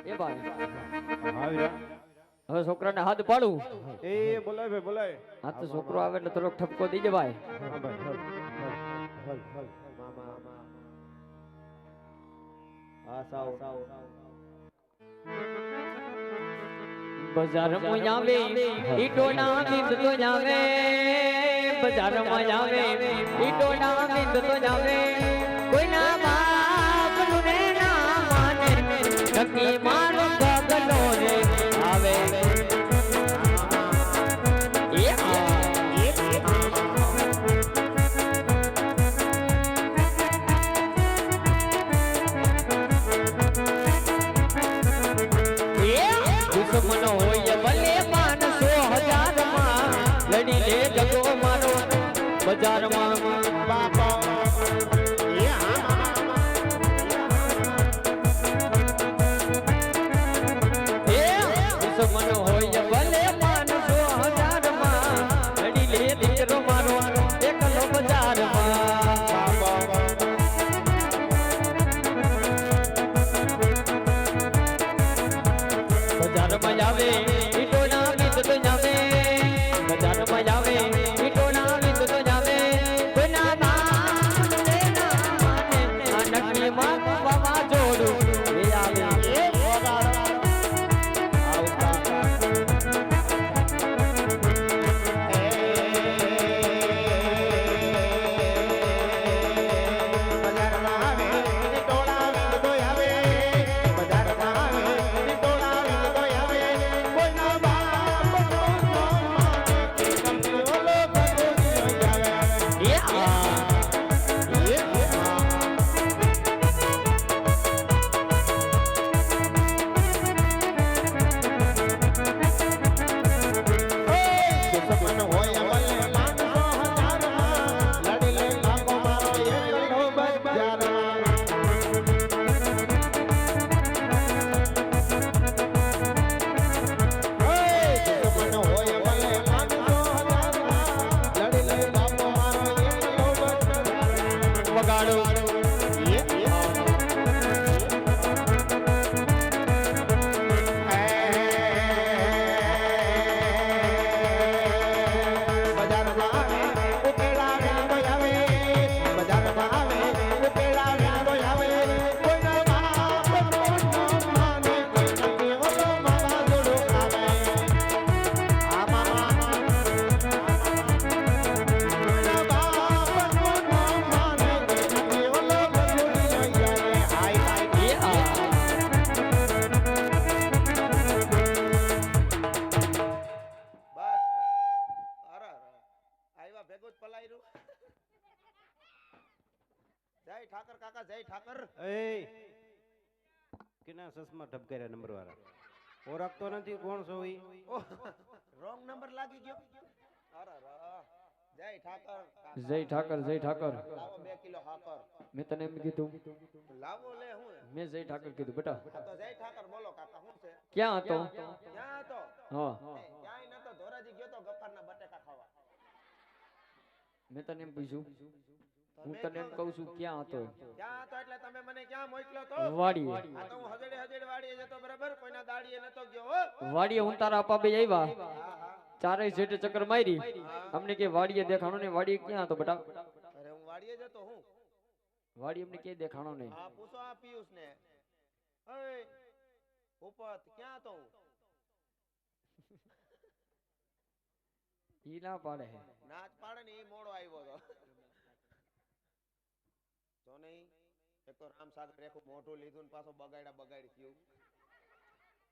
એ ભાઈ હા વીરા હવે છોકરાને હાથ પાડું એ બોલાય ભાઈ બોલાય હા તો છોકરો આવે એટલે થોડોક ઠપકો દીજે ભાઈ હા ભાઈ હલ મામા હા સાવ બજારમાં આવે ઈટોના બિંદ તો જાવે બજારમાં આવે ઈટોના બિંદ તો જાવે કોઈના બાપનું રે ના માને નક્કી મારો ગગનો રે આવે દુશ્મન હોય ભલે 500,000 માં લડી લે જગો મારો બજારમાં બાપા દુશ્મન હોય ભલે 500,000 માં લડી લે દીકરો મારો એકલો બજારમાં બજારમાં આવે ઈટોના બિંદ તો જાવે બજારમાં આવે ઈટોના બિંદ તો જાવે કોઈના બાપ રે ના માને આ નક્કી માં બાબા જોડું એ આવે એ જય ઠાકર કાકા જય ઠાકર એ કેના સસમા ઢબકાર્યા નંબર વાળા ઓળખતો નથી કોણ છો ઈ રોંગ નંબર લાગી ગયો અરે જય ઠાકર જય ઠાકર જય ઠાકર લાવો 2 કિલો હાકર મેં તને એમ કીધું લાવો લે હું મેં જય ઠાકર કીધું બેટા તો જય ઠાકર બોલો કાકા શું છે ક્યાં હતો ક્યાં હતો હા ક્યાંય નતો ધોરાજી ગયો તો ગફારના બટેકા ખાવા મેં તને એમ પૂછ્યું હું તને એમ કહું છું ક્યાં હતો ક્યાં હતો એટલે તમે મને ક્યાં મોકલ્યો તો વાડીએ આ તો હું હજડે વાડીએ જતો બરાબર કોઈના દાડીએ નતો ગયો હો વાડીએ હું તારા આપા બે આવ્યા ચારેય જેટે ચક્કર મારી અમને કે વાડીએ દેખાણો ને વાડીએ ક્યાં હતો બેટા અરે હું વાડીએ જતો હું વાડી અમને કે દેખાણો નહીં હા પૂછો આ પિયુષ ને ઓય ઉપત ક્યાં હતો હું ઈ ના પાડે હે નાચ પાડે ને ઈ મોડો આવ્યો તો તો નહીં એક તો રામ સાગર રેખું મોઢું લીધું ને પાછો બગાડી થયું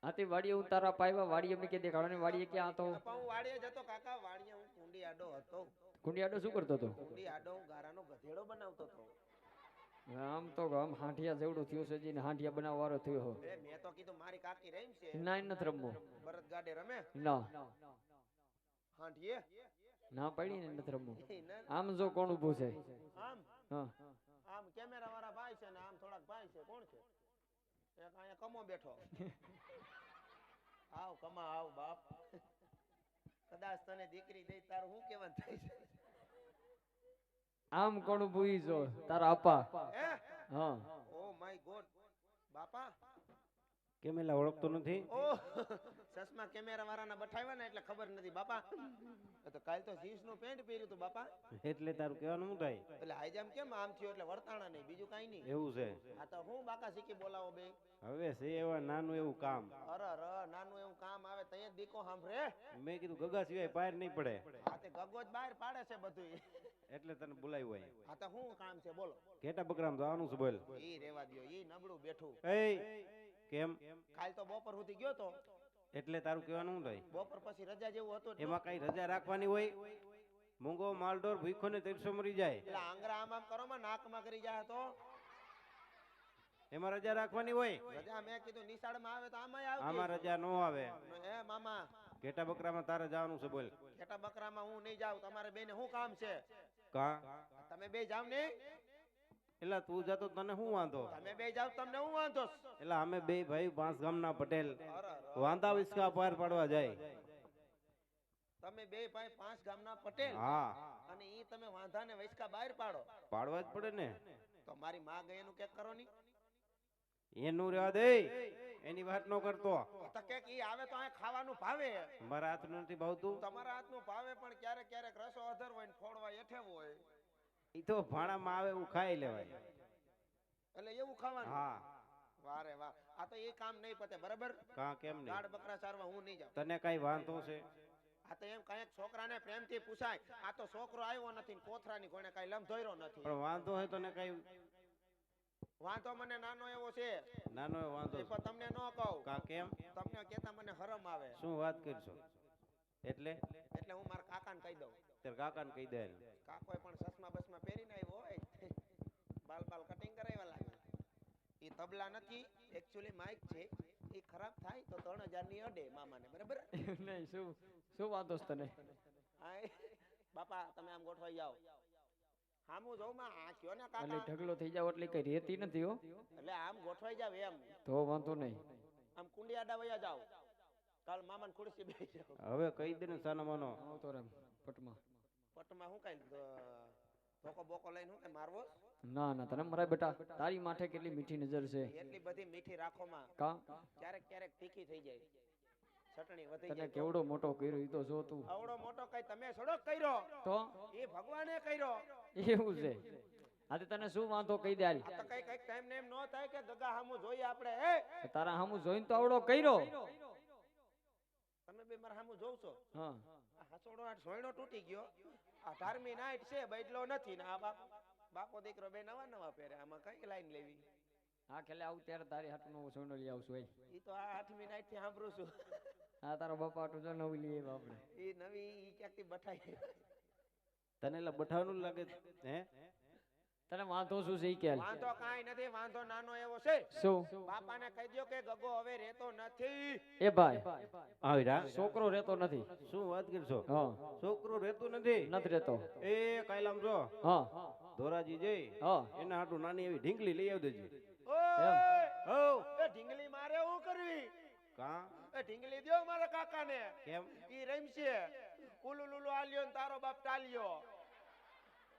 આથી વાડીએ હું તારા પાયવા વાડીએ અમને કે દેખાણો ને વાડીએ ક્યાં હતો પણ હું વાડીએ જતો કાકા વાડીએ હું કુંડી આડો હતો કુંડિયાડો શું કરતો હતો કુંડી આડો હું ગારાનો ગધેડો બનાવતો હતો આમ તો આમ હાંઠિયા જેવડું થયું છે જીને હાંઠિયા બનાવવાનો થયો હો એ મેં તો કીધું મારી કાકી રહીમ છે નાઈ નથી રમવું ભરત ગાડે રમે ના હાંઠીએ ના પડી ને નથી રમવું આમ જો કોણ ઊભું છે આમ હા આમ કેમેરા વાળા ભાઈ છે ને આમ થોડાક ભાઈ છે કોણ છે એક અહીંયા કમો બેઠો આવ કમા આવ બાપ કદાચ તને દીકરી દઈ તારું શું કેવાનું થાય છે આમ કોણ ભૂઈ જો તારા આપા હે હા ઓ માય ગોડ બાપા કેમ એલા ઓળખતો નથી? ઓહ ચશ્મા કેમેરા વાળાના બઠાવ્યા ને એટલે ખબર નથી બાપા. તો કાલ તો જીન્સ નું પેન્ટ પહેર્યું હતું બાપા. એટલે તારું કહેવાનું શું થાય? એટલે હાઈજામ કેમ આમ થયો એટલે વર્તાણા નહીં બીજું કાંઈ નહીં. એવું છે? આ તો હું બાકા શીખી બોલાવો બે. હવે છે એવા નાનું એવું કામ. અરે ર નાનું એવું કામ આવે તઈ જ દીકો સાંભળે. મેં કીધું ગગા સિવાય બહાર નહીં પડે, આ તે ગગો જ બહાર પાડે છે બધું. એટલે તને બોલાવ્યું હોય. આ તો શું કામ છે બોલો. ઘેટા બકરામ જવાનું છે, બોલ. ઈ રેવા દ્યો ઈ નબળું બેઠું. એ કેમ? કાલ તો બપોર સુધી ગયો તો. એટલે તારું કહેવાનું શું થાય? બપોર પછી રજા જેવું હતું. એમાં કઈ રજા રાખવાની હોય? મૂંગો માલડોર ભૂખો ને 300 મરી જાય. એટલે આંગળા આમ કરો માં નાકમાં કરી જાય તો એમાં રજા રાખવાની હોય? રજા મેં કીધું નિશાળમાં આવે તો આમાંય આવતી. આમાં રજા ન આવે. એ મામા ઘેટા બકરામાં તારે જવાનું છે, બોલ. ઘેટા બકરામાં હું નહીં જાઉં. તમારે બેને શું કામ છે? કા? તમે બે જાવ ને. એટલે તું જતો તને શું વાંધો? તમે બે જાવ તમને હું વાંધો? એટલે અમે બે ભાઈ 5 ગામના પટેલ અરે વાંધા વિસ્કા પાર પાડવા જાય. તમે બે ભાઈ 5 ગામના પટેલ હા, અને ઈ તમે વાંધાને વૈસકા બહાર પાડો. પાડવા જ પડે ને. તો મારી માં ગઈ એનું કેક કરો ની. એનું રહેવા દે, એની વાત ન કરતો. તો કેક ઈ આવે તો આ ખાવાનું ભાવે. મારા હાથનું નથી ભાવતું. તમારા હાથનું ભાવે પણ ક્યારેક ક્યારેક રસો અધર હોય ને ફોડવા એઠેવો હોય. ઈ તો ભાણામાં આવે એવું ખાઈ લેવાય. એટલે એવું ખાવાનું. હા. વારે વાહ. આ તો એ કામ નહીં પતે બરાબર. કા કેમ નહીં? ગાડ બકરા ચારવા હું નહીં જાઉં. તને કઈ વાંધો છે? આ તો એમ કાંઈક છોકરાને પ્રેમથી પૂછાય. આ તો છોકરો આવ્યો નથી ને કોથરાની કોઈને કાંઈ લમ ધોર્યો નથી. પણ વાંધો હોય તને કઈ? વાંધો મને નાનો એવો છે. નાનો એવો વાંધો એ પણ તમને ન કહું. કા કેમ? તમને કહેતા મને હરમ આવે. શું વાત કરશો? એટલે એટલે હું મારા કાકાને કહી દઉં. તાર કાકાને કહી દે. કાકોય પણ ચશ્મા બસમાં પહેરીને આવ્યો હોય. બાલ બાલ કટિંગ કરાવ્યા લાગે. એ તબલા નથી એકચ્યુઅલી માઇક છે. એ ખરાબ થાય તો 3000 ની અડે મામાને બરાબર. નહીં શું શું વાંધો છે તને? હાય બાપા તમે આમ ગોઠવાઈ જાઓ. હામું જોઉં માં આ કયો ને એટલે કાકા. ઢગલો થઈ જાવ એટલે કઈ રહેતી નથી હો. એટલે આમ ગોઠવાઈ જાવ એમ. તો વાંધો નહીં. આમ કુંડી આડા વયા જાવ. કાલ મામાને ખુરશી બેસી જાવ. હવે કહી દે ને સાનો માનો. આવતો રેમ પટમાં. પટમાં હું કઈ ધોકો બોકો લઈને હું કઈ મારવો? ના ના તને મરાય બેટા. તારી માથે કેટલી મીઠી નજર છે. એટલી બધી મીઠી રાખો માં. કા ક્યારેક ક્યારેક તીખી થઈ જાય. ચટણી વધી તને જાય. કેવડો મોટો કર્યો ઈ તો જો તું. આવડો મોટો કઈ તમે સડક કર્યો. તો એ ભગવાને કર્યો. એવું છે. આજે તને શું વાંધો કહી દે હાલ. આ તો કઈ કઈક ટાઈમ ને એમ ન થાય કે ગગા હામું જોઈએ આપણે. એ તારા હામું જોઈને તો આવડો કર્યો. તમે બે મારા હામું જોવ છો. હા આ હસોડો આ સોયડો તૂટી ગયો. આ 18મી નાઈટ છે બદલો નથી ને આ બાપો દીકરો બે નવા નવા પહેરે. આમાં કઈ લાઈન લેવી? આ ખેલે આવું ત્યારે તારી હાટનો સોનો લઈ આવશું હોય. ઈ તો આ 8મી નાઈટ થી સાંભળું છું. આ તારો બાપા હાટું જો નવી લઈ આવ્યા આપણે. ઈ નવી ઈ ક્યાંકથી બઠાઈ. તને એટલે બઠાવાનું લાગે હે? તને વાંધો શું છે ઈ કે હાલ. વાંધો કાંઈ નથી. વાંધો નાનો એવો છે. શું? બાપાને કહી દો કે ગગો હવે રહેતો નથી. એ ભાઈ આવી રા. છોકરો રહેતો નથી. શું વાત કરશો? હા છોકરો રહેતું નથી. નથી રહેતો. એ કાયલામ જો હા ધોરાજી જઈ હા એના હાટુ નાની એવી ઢીંગલી લઈ આવજે. ઓય! હો એ ઢીંગલી મારે હું કરવી? કા એ ઢીંગલી દ્યો મારા કાકાને. કેમ? ઈ રમશે. ઉલુ લુલુ આલ્યો ને તારો બાપ ટાલ્યો.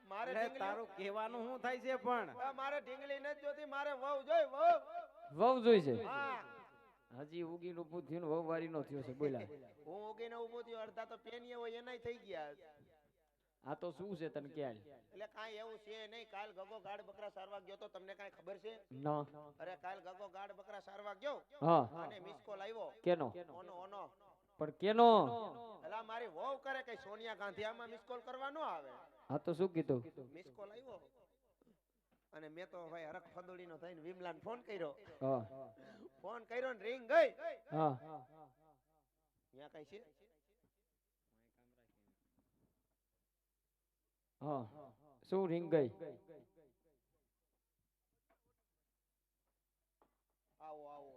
મારે એટલે ઢીંગલી તારું કહેવાનું શું થાય છે પણ? મારે ઢીંગલી નથી જોતી. મારે વહુ જોઈ વહુ. વહુ જોઈ છે. હા હજી ઉગીને ઊભું થયું ને વહુ વારી નો થયો છે બોલા. હું ઉગીને ઊભો થયો. અડધા તો પેનીએ હોય એનાય થઈ ગયા. આ તો શું છે તને ક્યાં? એટલે કાંઈ એવું છે નહીં. કાલ ગગો ગાડ બકરા સારવા ગયો તો તમને કાંઈ ખબર છે? ના. અરે કાલ ગગો ગાડ બકરા સારવા ગયો હા અને મિસ કોલ આવ્યો. કેનો? ઓનો ઓનો. પણ કેનો? એલા મારી વહુ કરે કઈ સોનિયા ગાંધી આમાં મિસ કોલ કરવા ન આવે. હા તો શું કીધું? મિસ કોલ આવ્યો અને મેં તો ભાઈ હરખ ફદોડીનો થઈને વિમલાને ફોન કર્યો. હા ફોન કર્યો ને રિંગ ગઈ. હા ત્યાં કઈ છે? હા શું રિંગ ગઈ? આવો આવો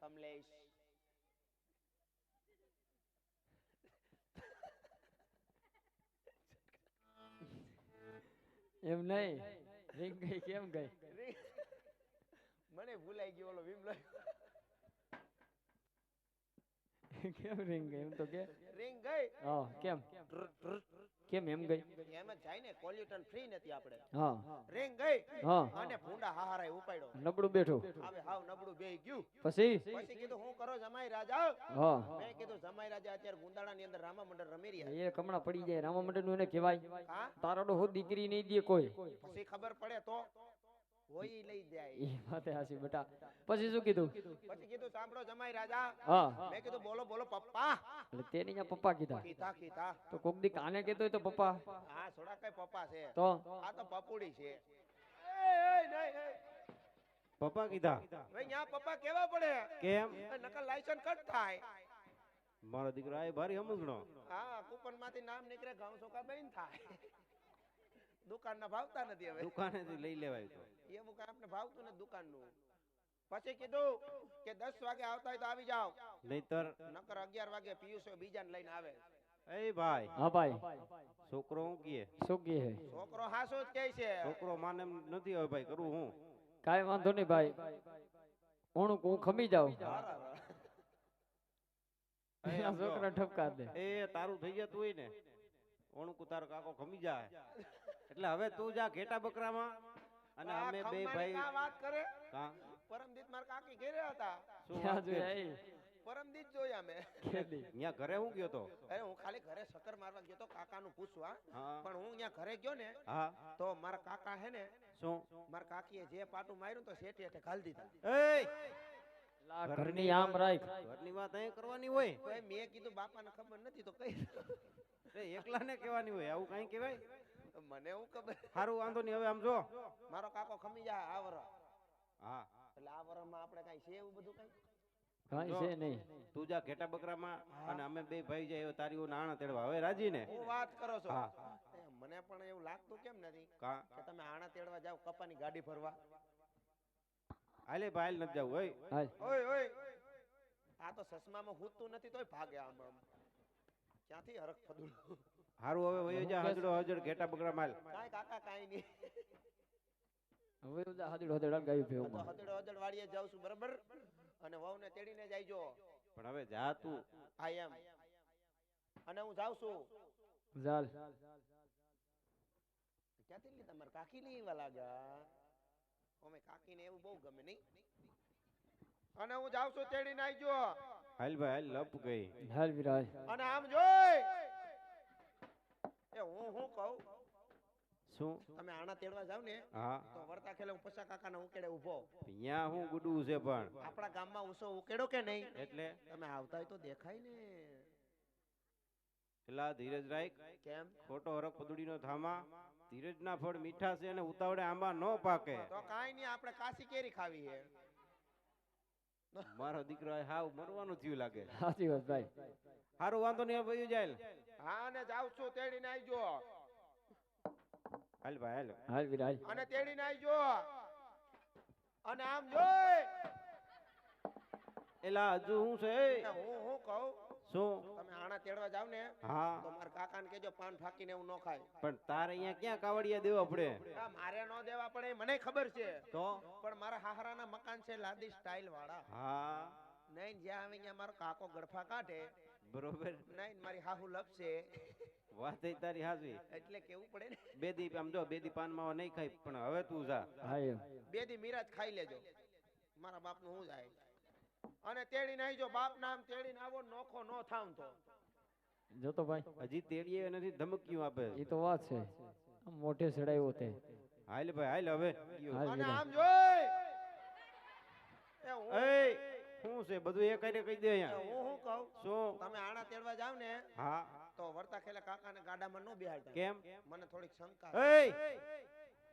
કમલેશ. એમ નહીં રિંગ ગઈ કેમ ગઈ? મને ભૂલાઈ ગયો ઓલો વિમલો. કેમ રિંગ ગઈ એમ તો કે રિંગ ગઈ હા કેમ કેમ એમ ગઈ એમ જ જાય ને કોલ્યુટન ફ્રી નથી આપણે હા રિંગ ગઈ હા અને ભૂંડા હાહારાય ઉપાડ્યો નબળું બેઠું હવે હાવ નબળું બેહી ગયું પછી પછી કીધું હું કરો જમાઈ રાજા હા મેં કીધું જમાઈ રાજા અત્યારે ગુંદાળાની અંદર રામા મંડળ રમી રહ્યા એ કમણા પડી જાય રામા મંડળ નું એને કહેવાય હા તારાડો હો દીકરી નહીં દે કોઈ પછી ખબર પડે તો હોય ઈ લઈ જાય એ વાતે હાસી બેટા પછી શું કીધું પછી કીધું સાંભળો જમાઈ રાજા હા મેં કીધું બોલો બોલો પપ્પા એટલે તેને અહીંયા પપ્પા કીધા કીધા કીધા તો કોક દી કાને કહેતો હોય તો પપ્પા હા થોડા કઈ પપ્પા છે તો આ તો પપુડી છે એ નહીં પપ્પા કીધા ભાઈ ન્યા પપ્પા કેવા પડે કેમ નકલ લાયસન્સ કટ થાય મારો દીકરો આ ભારી સમજણો હા કૂપન માંથી નામ નીકળે ઘઉં ચોખા બેન થાય દુકાન ના ભાવતા નથી હવે દુકાનેથી લઈ લેવાય તો એવું કઈ આપણે ભાવતું નથી દુકાન નું પછી કીધું કે 10 વાગે આવતા હોય તો આવી જાઓ નહીતર નકર 11 વાગે પિયુષ બીજાને લઈને આવે એ ભાઈ હા ભાઈ છોકરો હું કીએ શું કહે છોકરો હાસુ જ કહે છે છોકરો માને એમ નથી હવે ભાઈ કરું હું કાઈ વાંધો નહીં ભાઈ હું ખમી જાઉં એ આમ જો. છોકરા ઠપકા દે એ તારું થઈ જતું હોય ને ઓણકું તારો કાકો ખમી જાય એટલે હવે તું જા ઘેટા બકરામાં અને અમે બે ભાઈ વાત કરે કા પરમદીત માર કાકી ઘેરે હતા શું ક્યાં વાત છે? જોયા એ પરમદીત જોયા મેં ખેદી અહીંયા ઘરે હું ગયો તો અરે હું ખાલી ઘરે શક્કર મારવા ગયો તો કાકાનું પૂછવા હા પણ હું અહીંયા ઘરે ગયો ને હા તો મારા કાકા હે ને શું મારા કાકીએ જે પાટું માર્યું તો શેઠી હેઠે ઘાલી દીધા એ લા ઘરની આમ રાખ ઘરની વાત અહીં કરવાની હોય તો એ મેં કીધું બાપાને ખબર નથી તો કઈ એ એકલાને કહેવાની હોય આવું કાંઈ કહેવાય મને હું ખબર સારું વાંધો નહીં હવે આમ જો મારો કાકો ખમી જાય આ વર હા એટલે આ વરમાં આપણે કઈ છે એવું બધું કઈ કાંઈ છે નહીં તું જા ઘેટા બકરામાં અને અમે બે ભાઈ જાય તારી નાણા તેડવા હવે રાજી ને હું વાત કરો છો હા. એ મને પણ એવું લાગતું કેમ નથી કા કે તમે આણા તેડવા જાવ કપાની ગાડી ફરવા હાલે ભાઈ નથી જવું હોય હાલ ઓય ઓય આ તો સસમામાં હૂતું નથી તોય ભાગે આમ આમ ક્યાંથી હરખ ફદું હારું હવે વયો જા હજડો હજડ ઘેટા બકરા માલ કાંઈ કાકા કાંઈ નહીં હવે તો હાદડો હદડાલ ગાયું હું તો ભેગમાં હતડો હતડ વાડીએ જાઉં છું બરાબર અને વહુને તેડીને જાયજો પણ હવે જા તું આઈ એમ અને હું જાઉં છું ચાલ ક્યાંથી લીધા મારા કાકી ને એવા લાગ્યા અમે કાકીને એવું બહુ ગમે નહીં અને હું જાઉં છું તેડીને આવજો હાલ ભાઈ હાલ લપ ગઈ હાલ વિરાજ અને આમ જોઈ એ હું કહું શું તમે આણા તેડવા જાવ ને હા તો વર્તા ખેલે હું પસા કાકાના ઉકેડે ઊભો અહીંયા હું ગુડું છે પણ આપણા ગામમાં ઉસો ઉકેડો કે નહીં એટલે તમે આવતા હોય તો દેખાય ને એલા ધીરજ રાખ કેમ ખોટો હરખ પદુડીનો થામા ધીરજના ફળ મીઠા છે અને ઉતાવળે આંબા ન પાકે તો કાંઈ નહીં આપણે કાશી કેરી ખાવી છે મારો દીકરો આ હાવ મરવાનું થયું લાગે સાચી વાત ભાઈ હારું વાંધો નહીં હવે જાય હા ને જાઉં છું તેડીને આવજો હાલ ભાઈ હાલ હાલ વિરાજ અને તેડીને આવજો અને આમ જોઈ એલા હજુ હું છે હું કહું શું તમે આણા તેડવા જાવ ને હા તો મારા કાકાને કહેજો પાન ફાકીને એવું ન ખાય પણ તારે અહીંયા ક્યાં કાવડિયા દેવા પડે આ મારે ન દેવા પડે એ મને ખબર છે તો પણ મારા હાહરાના મકાન છે લાદી સ્ટાઇલ વાળા હા નહીં જ્યાં આવે ત્યાં મારો કાકો ગડફા કાઢે બરોબર નહીં મારી હાહુ લપસે વાત એ તારી હાજરી એટલે કેવું પડે ને બે દી આમ જો બે દી પાન માવા નહીં ખાઈ પણ હવે તું જા હા એમ બે દી મિરાજ ખાઈ લેજો મારા બાપનું હું જાય અને તેડીને આવજો બાપ નામ તેડીને આવો નોખો નો થાવ તો જોતો ભાઈ હજી તેડીએ નથી ધમકીઓ આપે એ તો વાત છે આમ મોઢે ચડાવ્યો તે હાલ ભાઈ હાલ હવે ગયો. હાલ અને વિરાજ આમ જોઈ એ હું એ શું છે બધું એ કઈને કહી દે એ અહીંયા હું કહું શું તમે આણા તેડવા જાવ ને હા તો વર્તા ખેલે કાકાને ગાડામાં ન બેહાડતા કેમ મને થોડીક શંકા એ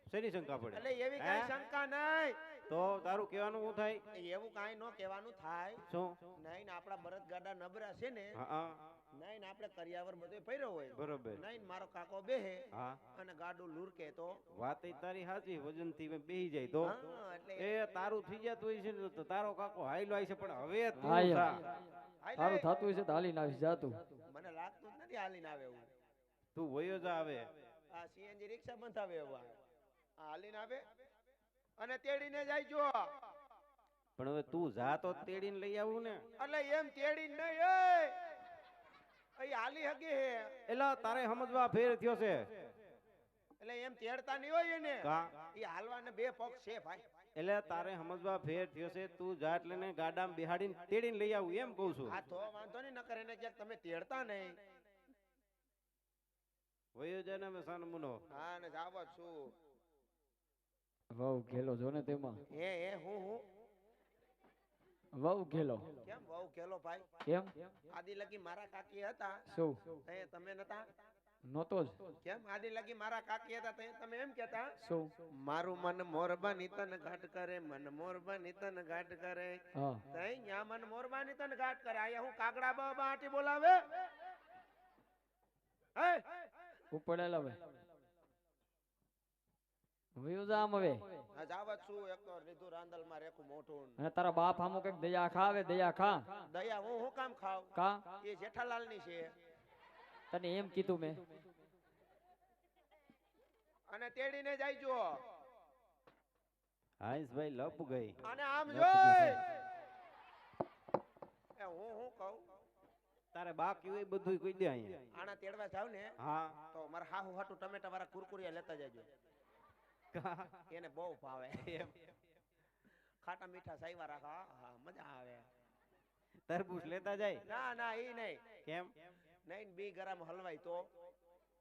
શેની શંકા પડે એટલે એવી કઈ હે? શંકા નહીં તો તારું કહેવાનું શું થાય એવું કાંઈ ન કહેવાનું થાય શું નહીં ને આપણા બળદ ગાડા નબળા છે ને હા હા નહીં ને આપણે કરિયાવર બધું ભર્યો હોય બરોબર નહીં ને મારો કાકો બેહે હા અને ગાડું લુરકે તો વાત એ તારી સાચી વજન થી બેહી જાય તો હા, એટલે એ તારું થઈ જતું હોય છે ને તો તારો કાકો હાઈલો આવી છે પણ હવે તું હા એમ. જા. હાલે. તારું થતું હશે તો હાલીને આવીશ જાતું મને લાગતું જ નથી હાલીને આવે એવું તું વયો જા આવે આ સીએનજી રિક્ષા બંધ આવે એવું આ હાલીને આવે અને તેડીને જાય જો પણ હવે તું જા તો તેડીને લઈ આવું ને. એટલે એમ તેડી નહીં એ અહીં હાલી હગે હે એલા તારે સમજવા ફેર થયો છે. એટલે એમ તેડતા નહીં હોય એને કા એ હાલવાને બે પગ છે ભાઈ. એટલે તારે સમજવા ફેર થયો છે. તું જા એટલે ને ગાડામાં બેહાડીને તેડીને લઈ આવું એમ કહું છું. આ તો વાંધો નહીં નકર એને ક્યાંક તમે તેડતા નહીં. વયો જાય ને હવે સાનો મુનો. હા ને જાવ જ છું. વહુ ઘેલો જો ને તેમાં હે હું વહુ ઘેલો કેમ બહુ કેલો ભાઈ. કેમ આદિ લગી મારા કાકી હતા શું તે તમે નતા. નહોતો જ કેમ આદિ લગી મારા કાકી હતા તે તમે એમ કહેતા શું મારું મન મોરબાની તન ઘાટ કરે મન મોરબાની તન ઘાટ કરે. હા તઈ ન્યા મન મોરબાની તન ઘાટ કરે. આયા હું કાગડા બાબા આટી બોલાવે હે ઉપડેલા હવે વયું જામ હવે આ જાવત છું. એક તો લીધું રાંદલ માં રેખું મોઢું. અને તારા બાપ આમો કઈક દયા ખાવે દયા ખા દયા હું કામ ખાવ કા એ જેઠાલાલ ની છે. તને એમ કીધું મેં અને તેડીને જાયજો હાઈસભાઈ લપ ગઈ. અને આમ જોઈ એ હું કહું તારે બાકી હોય બધું કહી દે અહીંયા. આના તેડવા જાવ ને હા તો મારા હાહુ હાટુ ટમેટા વાળા કુરકુરિયા લેતા જાજો. એને બહુ ભાવે એમ ખાટા મીઠા સાઈવા રાખા. હા મજા આવે. તરબૂચ લેતા જાય. ના ના ઈ નહીં કેમ નહીં 2 ગ્રામ હલવાઈ તો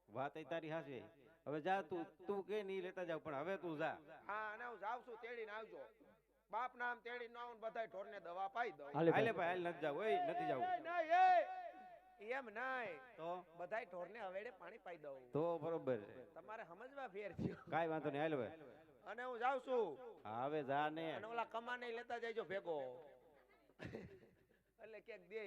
વાત એ તારી હાચી. હવે જા તું કે નહીં લેતા જાવ પણ હવે તું જા. હા અને હું જાઉં છું. તેડીને આવજો. બાપ નામ તેડી ના આવું બધાય ઢોરને દવા પાઈ દઉં. હાલે હાલે ભાઈ ભાઈ હાલ નથી જાવ. ઓય નથી જાવ. નહીં એમ નહીં તો બધાય ઢોરને હવેડે પાણી પાઈ દઉં. તો બરોબર છે. તમારે સમજવા ફેર થયો. કાઈ વાંધો નહીં. હાલ હવે અને હું જાઉં છું. હા, હવે જા ને. અને ઓલા કમાને લેતા જજો ભેગો એટલે ક્યાંક દે